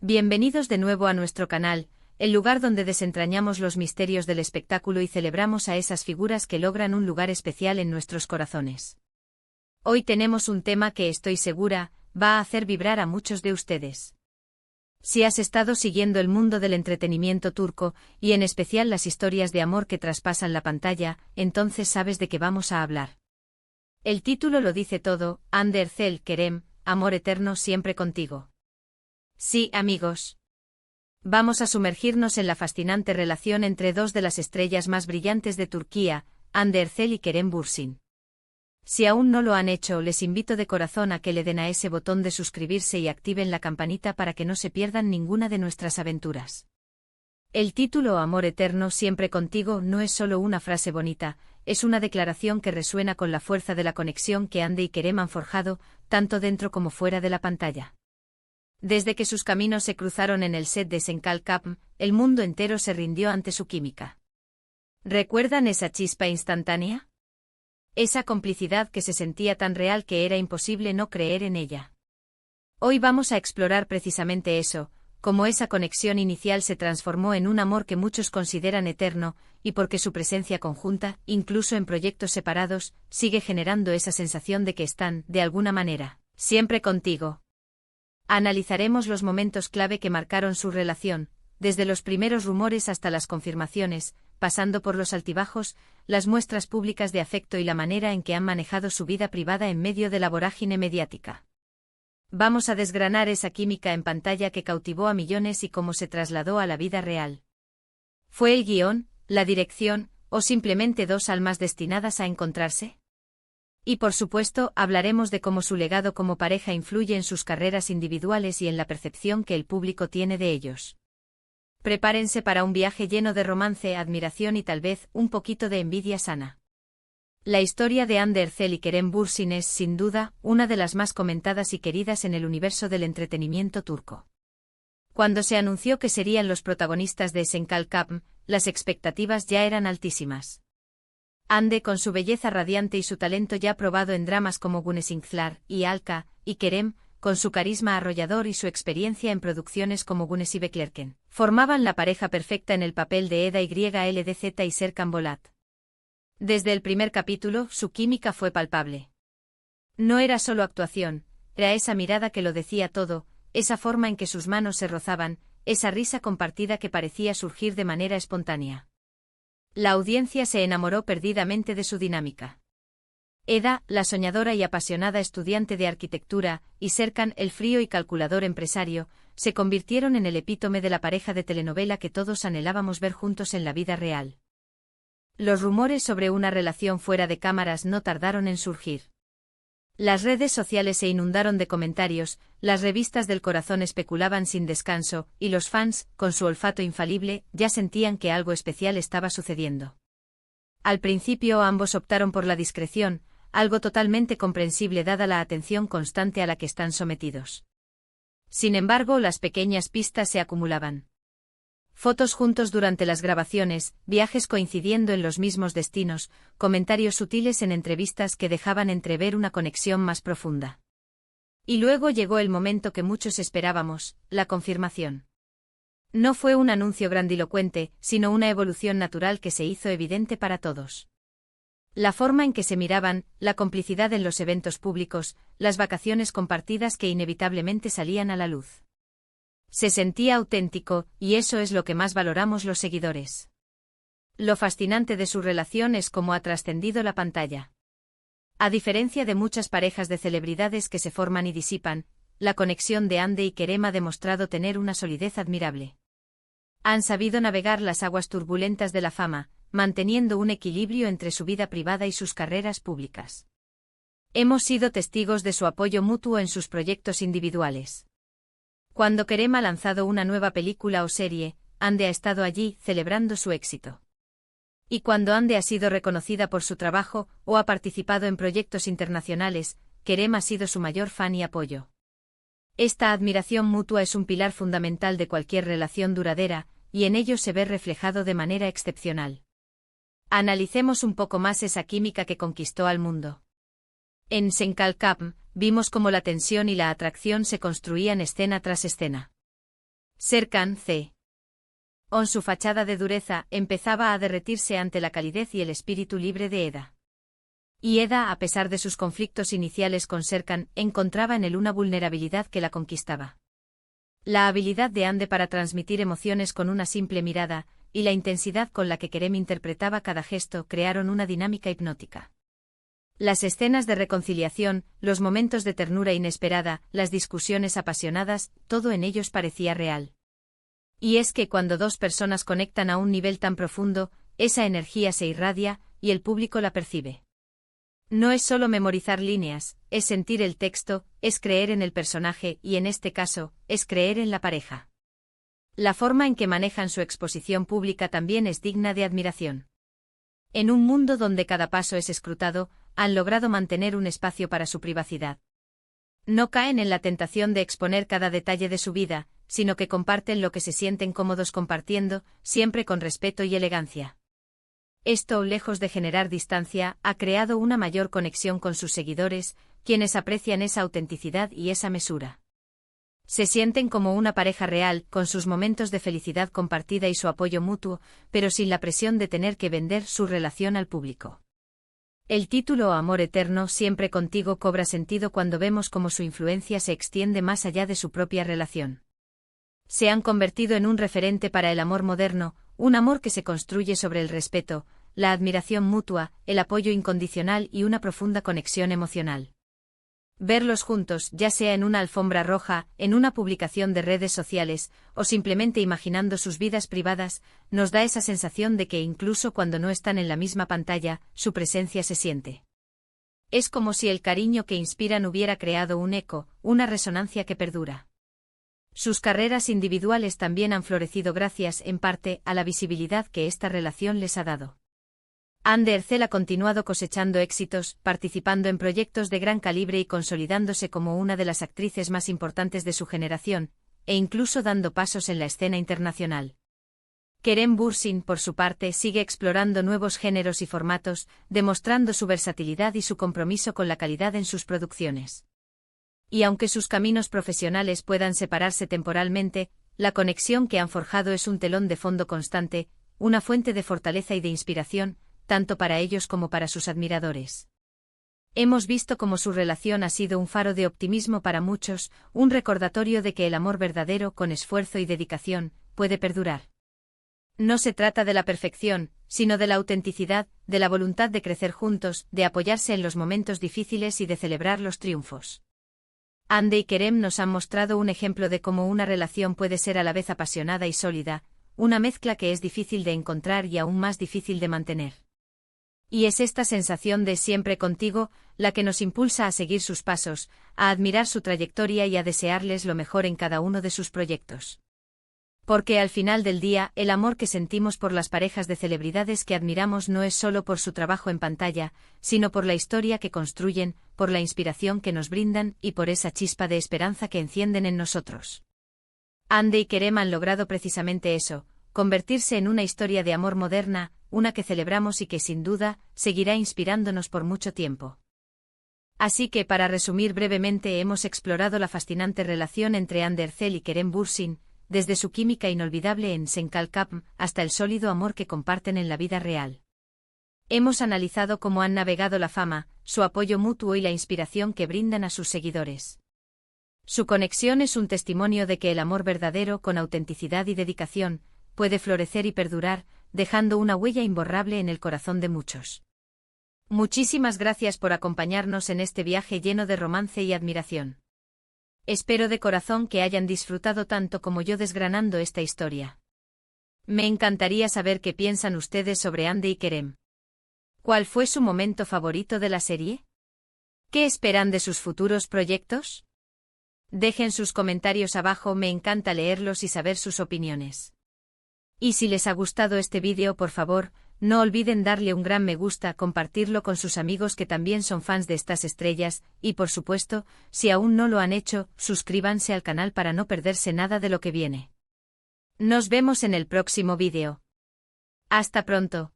Bienvenidos de nuevo a nuestro canal, el lugar donde desentrañamos los misterios del espectáculo y celebramos a esas figuras que logran un lugar especial en nuestros corazones. Hoy tenemos un tema que estoy segura, va a hacer vibrar a muchos de ustedes. Si has estado siguiendo el mundo del entretenimiento turco, y en especial las historias de amor que traspasan la pantalla, entonces sabes de qué vamos a hablar. El título lo dice todo, Hande Erçel Kerem, amor eterno siempre contigo. Sí, amigos. Vamos a sumergirnos en la fascinante relación entre dos de las estrellas más brillantes de Turquía, Hande Erçel y Kerem Bürsin. Si aún no lo han hecho, les invito de corazón a que le den a ese botón de suscribirse y activen la campanita para que no se pierdan ninguna de nuestras aventuras. El título Amor eterno siempre contigo no es solo una frase bonita, es una declaración que resuena con la fuerza de la conexión que Hande y Kerem han forjado, tanto dentro como fuera de la pantalla. Desde que sus caminos se cruzaron en el set de Senkalkapm, el mundo entero se rindió ante su química. ¿Recuerdan esa chispa instantánea? Esa complicidad que se sentía tan real que era imposible no creer en ella. Hoy vamos a explorar precisamente eso, cómo esa conexión inicial se transformó en un amor que muchos consideran eterno, y porque su presencia conjunta, incluso en proyectos separados, sigue generando esa sensación de que están, de alguna manera, siempre contigo. Analizaremos los momentos clave que marcaron su relación, desde los primeros rumores hasta las confirmaciones, pasando por los altibajos, las muestras públicas de afecto y la manera en que han manejado su vida privada en medio de la vorágine mediática. Vamos a desgranar esa química en pantalla que cautivó a millones y cómo se trasladó a la vida real. ¿Fue el guión, la dirección, o simplemente dos almas destinadas a encontrarse? Y por supuesto, hablaremos de cómo su legado como pareja influye en sus carreras individuales y en la percepción que el público tiene de ellos. Prepárense para un viaje lleno de romance, admiración y tal vez un poquito de envidia sana. La historia de Hande Erçel y Kerem Bürsin es, sin duda, una de las más comentadas y queridas en el universo del entretenimiento turco. Cuando se anunció que serían los protagonistas de Senkalkapm, las expectativas ya eran altísimas. Hande, con su belleza radiante y su talento ya probado en dramas como Güneşinkler y Alka, y Kerem, con su carisma arrollador y su experiencia en producciones como Güneşi Beklerken, formaban la pareja perfecta en el papel de Eda YLDZ y Serkan Bolat. Desde el primer capítulo, su química fue palpable. No era solo actuación, era esa mirada que lo decía todo, esa forma en que sus manos se rozaban, esa risa compartida que parecía surgir de manera espontánea. La audiencia se enamoró perdidamente de su dinámica. Eda, la soñadora y apasionada estudiante de arquitectura, y Serkan, el frío y calculador empresario, se convirtieron en el epítome de la pareja de telenovela que todos anhelábamos ver juntos en la vida real. Los rumores sobre una relación fuera de cámaras no tardaron en surgir. Las redes sociales se inundaron de comentarios, las revistas del corazón especulaban sin descanso, y los fans, con su olfato infalible, ya sentían que algo especial estaba sucediendo. Al principio ambos optaron por la discreción, algo totalmente comprensible dada la atención constante a la que están sometidos. Sin embargo, las pequeñas pistas se acumulaban. Fotos juntos durante las grabaciones, viajes coincidiendo en los mismos destinos, comentarios sutiles en entrevistas que dejaban entrever una conexión más profunda. Y luego llegó el momento que muchos esperábamos, la confirmación. No fue un anuncio grandilocuente, sino una evolución natural que se hizo evidente para todos. La forma en que se miraban, la complicidad en los eventos públicos, las vacaciones compartidas que inevitablemente salían a la luz. Se sentía auténtico, y eso es lo que más valoramos los seguidores. Lo fascinante de su relación es cómo ha trascendido la pantalla. A diferencia de muchas parejas de celebridades que se forman y disipan, la conexión de Hande y Kerem ha demostrado tener una solidez admirable. Han sabido navegar las aguas turbulentas de la fama, manteniendo un equilibrio entre su vida privada y sus carreras públicas. Hemos sido testigos de su apoyo mutuo en sus proyectos individuales. Cuando Kerem ha lanzado una nueva película o serie, Hande ha estado allí, celebrando su éxito. Y cuando Hande ha sido reconocida por su trabajo, o ha participado en proyectos internacionales, Kerem ha sido su mayor fan y apoyo. Esta admiración mutua es un pilar fundamental de cualquier relación duradera, y en ello se ve reflejado de manera excepcional. Analicemos un poco más esa química que conquistó al mundo. En Senkalkapm, vimos cómo la tensión y la atracción se construían escena tras escena. Serkan C. On su fachada de dureza empezaba a derretirse ante la calidez y el espíritu libre de Eda. Y Eda, a pesar de sus conflictos iniciales con Serkan, encontraba en él una vulnerabilidad que la conquistaba. La habilidad de Ande para transmitir emociones con una simple mirada, y la intensidad con la que Kerem interpretaba cada gesto crearon una dinámica hipnótica. Las escenas de reconciliación, los momentos de ternura inesperada, las discusiones apasionadas, todo en ellos parecía real. Y es que cuando dos personas conectan a un nivel tan profundo, esa energía se irradia, y el público la percibe. No es solo memorizar líneas, es sentir el texto, es creer en el personaje y en este caso, es creer en la pareja. La forma en que manejan su exposición pública también es digna de admiración. En un mundo donde cada paso es escrutado, han logrado mantener un espacio para su privacidad. No caen en la tentación de exponer cada detalle de su vida, sino que comparten lo que se sienten cómodos compartiendo, siempre con respeto y elegancia. Esto, lejos de generar distancia, ha creado una mayor conexión con sus seguidores, quienes aprecian esa autenticidad y esa mesura. Se sienten como una pareja real, con sus momentos de felicidad compartida y su apoyo mutuo, pero sin la presión de tener que vender su relación al público. El título Amor Eterno siempre contigo cobra sentido cuando vemos cómo su influencia se extiende más allá de su propia relación. Se han convertido en un referente para el amor moderno, un amor que se construye sobre el respeto, la admiración mutua, el apoyo incondicional y una profunda conexión emocional. Verlos juntos, ya sea en una alfombra roja, en una publicación de redes sociales, o simplemente imaginando sus vidas privadas, nos da esa sensación de que incluso cuando no están en la misma pantalla, su presencia se siente. Es como si el cariño que inspiran hubiera creado un eco, una resonancia que perdura. Sus carreras individuales también han florecido gracias, en parte, a la visibilidad que esta relación les ha dado. Hande Erçel ha continuado cosechando éxitos, participando en proyectos de gran calibre y consolidándose como una de las actrices más importantes de su generación, e incluso dando pasos en la escena internacional. Kerem Bürsin, por su parte, sigue explorando nuevos géneros y formatos, demostrando su versatilidad y su compromiso con la calidad en sus producciones. Y aunque sus caminos profesionales puedan separarse temporalmente, la conexión que han forjado es un telón de fondo constante, una fuente de fortaleza y de inspiración, tanto para ellos como para sus admiradores. Hemos visto cómo su relación ha sido un faro de optimismo para muchos, un recordatorio de que el amor verdadero, con esfuerzo y dedicación, puede perdurar. No se trata de la perfección, sino de la autenticidad, de la voluntad de crecer juntos, de apoyarse en los momentos difíciles y de celebrar los triunfos. Hande y Kerem nos han mostrado un ejemplo de cómo una relación puede ser a la vez apasionada y sólida, una mezcla que es difícil de encontrar y aún más difícil de mantener. Y es esta sensación de siempre contigo, la que nos impulsa a seguir sus pasos, a admirar su trayectoria y a desearles lo mejor en cada uno de sus proyectos. Porque al final del día, el amor que sentimos por las parejas de celebridades que admiramos no es solo por su trabajo en pantalla, sino por la historia que construyen, por la inspiración que nos brindan y por esa chispa de esperanza que encienden en nosotros. Hande y Kerem han logrado precisamente eso, convertirse en una historia de amor moderna, una que celebramos y que sin duda, seguirá inspirándonos por mucho tiempo. Así que para resumir brevemente hemos explorado la fascinante relación entre Hande Erçel y Kerem Bürsin, desde su química inolvidable en Sen Kalkapm hasta el sólido amor que comparten en la vida real. Hemos analizado cómo han navegado la fama, su apoyo mutuo y la inspiración que brindan a sus seguidores. Su conexión es un testimonio de que el amor verdadero, con autenticidad y dedicación, puede florecer y perdurar, dejando una huella imborrable en el corazón de muchos. Muchísimas gracias por acompañarnos en este viaje lleno de romance y admiración. Espero de corazón que hayan disfrutado tanto como yo desgranando esta historia. Me encantaría saber qué piensan ustedes sobre Hande y Kerem. ¿Cuál fue su momento favorito de la serie? ¿Qué esperan de sus futuros proyectos? Dejen sus comentarios abajo, me encanta leerlos y saber sus opiniones. Y si les ha gustado este vídeo, por favor, no olviden darle un gran me gusta, compartirlo con sus amigos que también son fans de estas estrellas, y por supuesto, si aún no lo han hecho, suscríbanse al canal para no perderse nada de lo que viene. Nos vemos en el próximo vídeo. Hasta pronto.